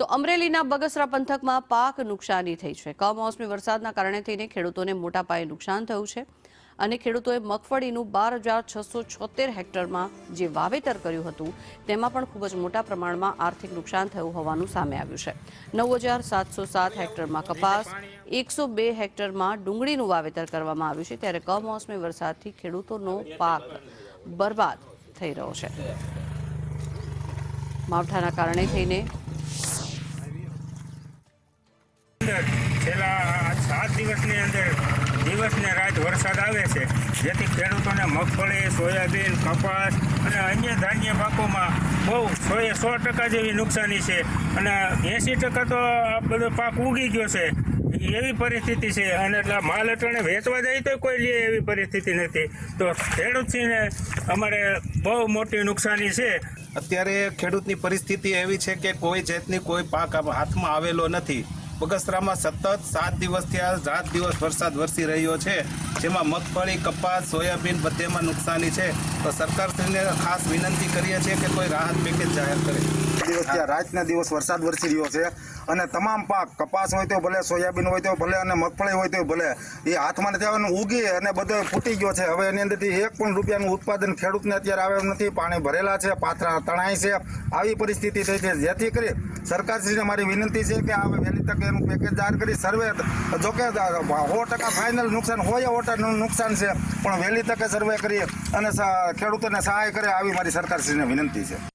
તો અમરેલીના બગસરા પંથકમાં પાક નુકસાની થઈ છે। કમોસમી વરસાદના કારણે થઈને ખેડૂતોને મોટા પાયે નુકસાન થયું છે અને ખેડૂતોએ મગફળીનું 12,676 હેક્ટરમાં જે વાવેતર કર્યું હતું તેમાં પણ ખૂબ જ મોટા પ્રમાણમાં આર્થિક નુકસાન થયું હોવાનું સામે આવ્યું છે। 9,707 હેક્ટરમાં કપાસ, 102 હેક્ટરમાં ડુંગળીનું વાવેતર કરવામાં આવ્યું છે, ત્યારે કમોસમી વરસાદથી ખેડૂતોનો પાક બરબાદ થઈ રહ્યો છે। માવઠાના કારણે થઈને છેલ્લા 7 દિવસની અંદર દિવસ ને રાત વરસાદ આવે છે, જેથી ખેડૂતોને મગફળી, સોયાબીન, કપાસ અને અન્ય ધાન્ય પાકોમાં બહુ 100% જેવી નુકસાની છે અને 80% તો આ બધો પાક ઉગી ગયો છે એવી પરિસ્થિતિ છે। અને એટલે માલ અટાણે વેચવા જાય તો કોઈ લે એવી પરિસ્થિતિ નથી, તો ખેડૂતને અમારે બહુ મોટી નુકસાની છે। અત્યારે ખેડૂતની પરિસ્થિતિ એવી છે કે કોઈ જાતની કોઈ પાક હાથમાં આવેલો નથી। બગસરામાં સતત 7 દિવસથી આ રાત દિવસ વરસાદ વરસી રહ્યો છે, જેમાં મગફળી, કપાસ, સોયાબીન બધેમાં નુકસાની છે। તો સરકારશ્રીને ખાસ વિનંતી કરીએ છીએ કે કોઈ રાહત પેકેજ જાહેર કરે। દિવસથી રાતના દિવસ વરસાદ વરસી રહ્યો છે અને તમામ પાક, કપાસ હોય તો ભલે, સોયાબીન હોય તો ભલે અને મગફળી હોય તો ભલે, એ હાથમાં નથી આવવાનું, ઉગી અને બધો ફૂટી ગયો છે। હવે એની અંદરથી 1 પણ રૂપિયાનું ઉત્પાદન ખેડૂતને અત્યારે આવે નથી। પાણી ભરેલા છે, પાથરા તણાય છે, આવી પરિસ્થિતિ થઈ છે, જેથી કરી સરકારશ્રીને મારી વિનંતી છે કે હવે વહેલી તકે એનું પેકેજ જાહેર કરી સર્વે, જોકે 100% ફાઇનલ નુકસાન હોય, 100% નુકસાન છે, પણ વહેલી તકે સર્વે કરી અને ખેડૂતોને સહાય કરે આવી મારી સરકારશ્રીને વિનંતી છે।